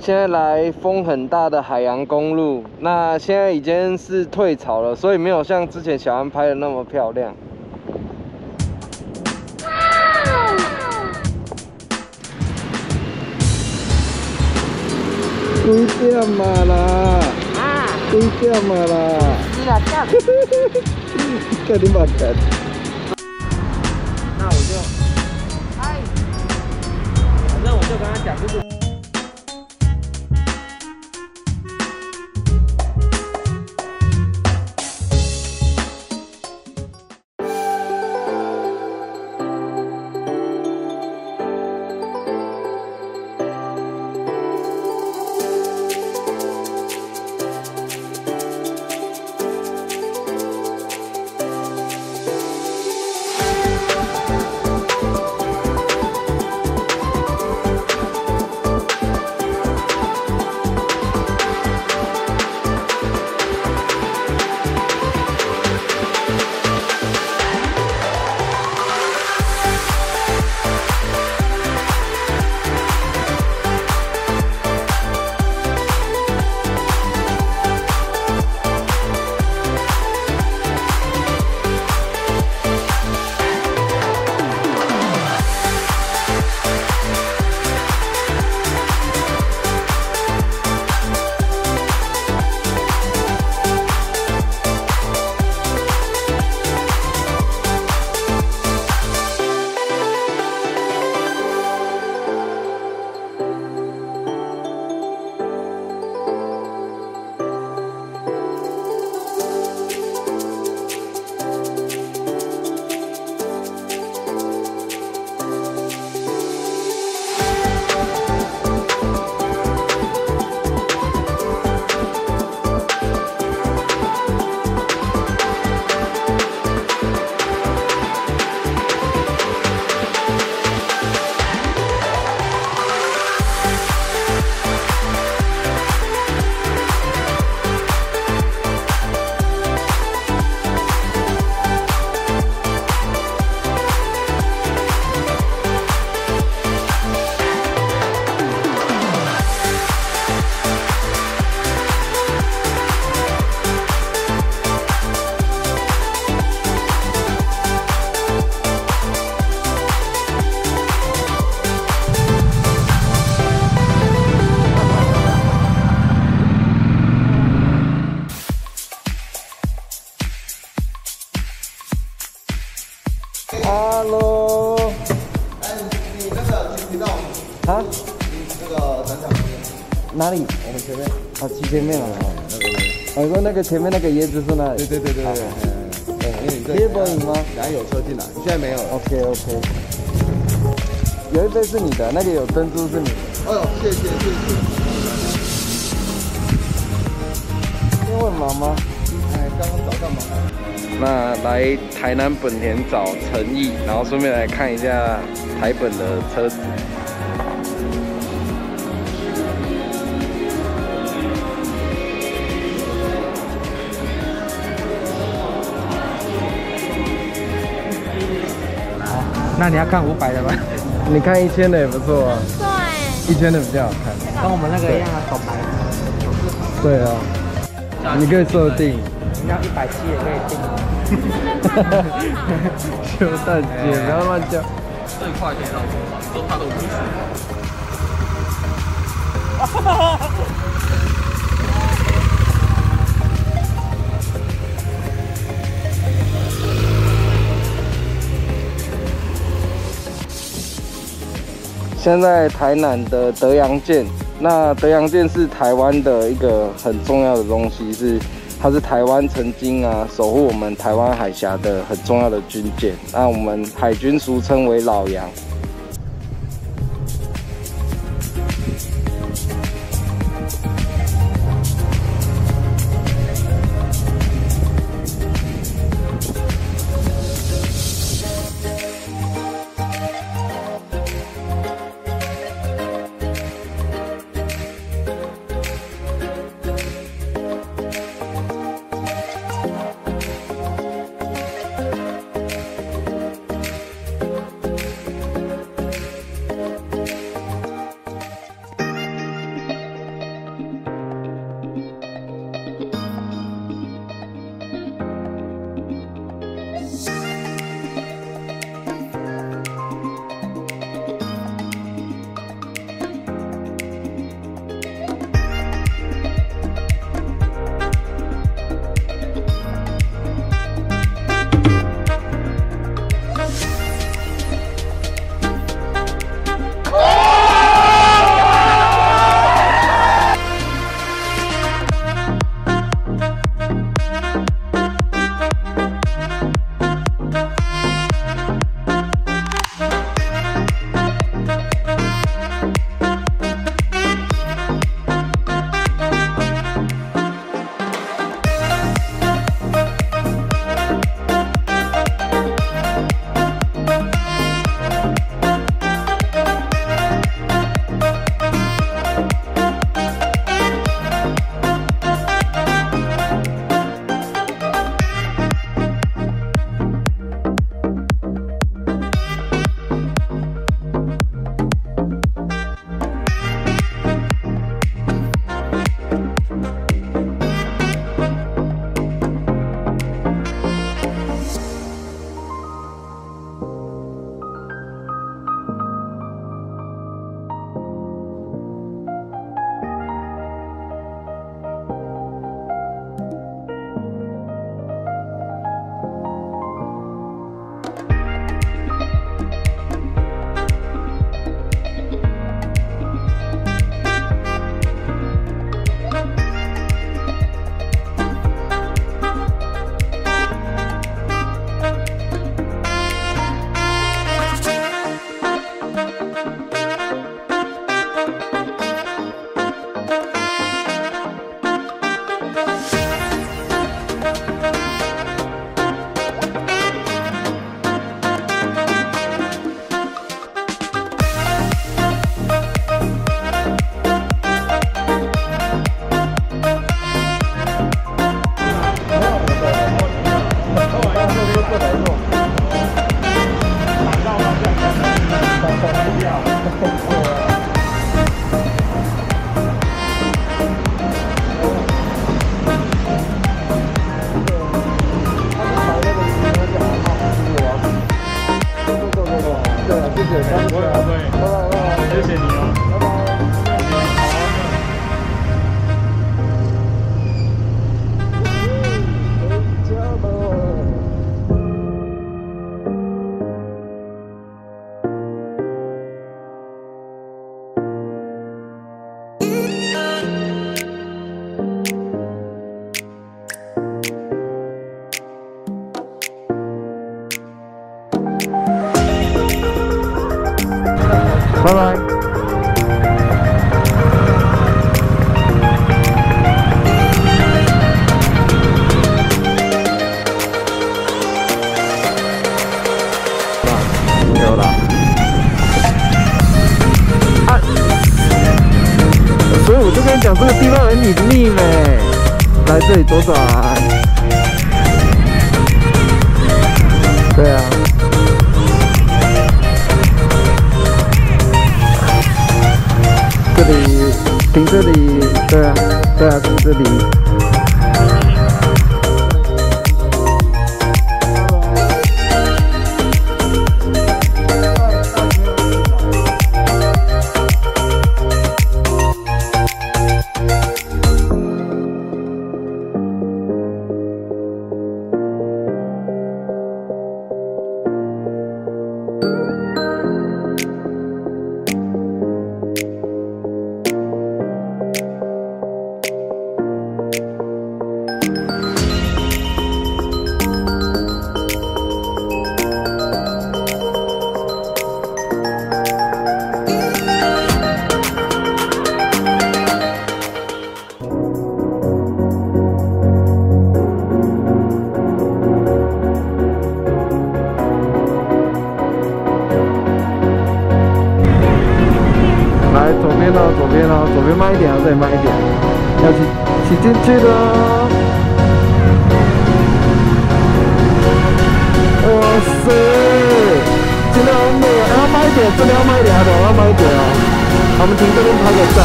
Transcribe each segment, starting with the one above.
现在来风很大的海洋公路，那现在已经是退潮了，所以没有像之前小安拍的那么漂亮。几点嘛啦？啊？几点嘛啦？2点。看你妈看。那我就，嗨，反正我就跟他讲，就是。 Hello， 哎，你那个骑到啊？你那个展场哪里？我们前面。啊，骑前面了。我说那个前面那个椰子是哪里？对。因为你这椰波饮吗？等下有车进来，你现在没有了。OK。有一杯是你的，那个有珍珠是你的。哎呦，谢谢。今天会忙吗？哎，刚刚早上忙。那来台南本田找诚意，然后顺便来看一下台本的车子。好，那你要看500的吗？你看1000的也不错啊。对，1000的比较好看。跟我们那个一样啊，手牌。对啊，你可以设定。你要170也可以定。修蛋姐，不要乱叫。最快可以到多少？都怕都50。现在台南的德阳舰，那德阳舰是台湾的一个很重要的东西，它是台湾曾经守护我们台湾海峡的很重要的军舰，那我们海军俗称为老洋。谢，不会，拜拜，谢谢你哦，拜拜。拜拜。有了。啊！所以我就跟你讲，这个地方很隐秘呢。来这里左转。对啊。这里停这里，对啊，停这里。左边慢一点，这里慢一点，要骑进去了。哇塞，真的好美啊！要慢一点，这里要慢一点，要慢一点哦。我们停这边拍个照。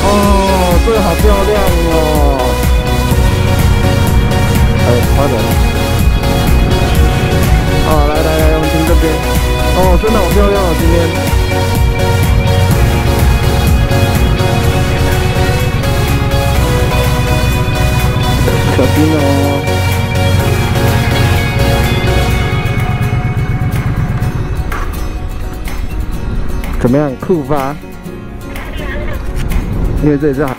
哦，这个好漂亮哦。快点。哦，来，我们停这边。哦，真的好漂亮哦，今天。小心哦！怎么样？酷吧？因为这里是海。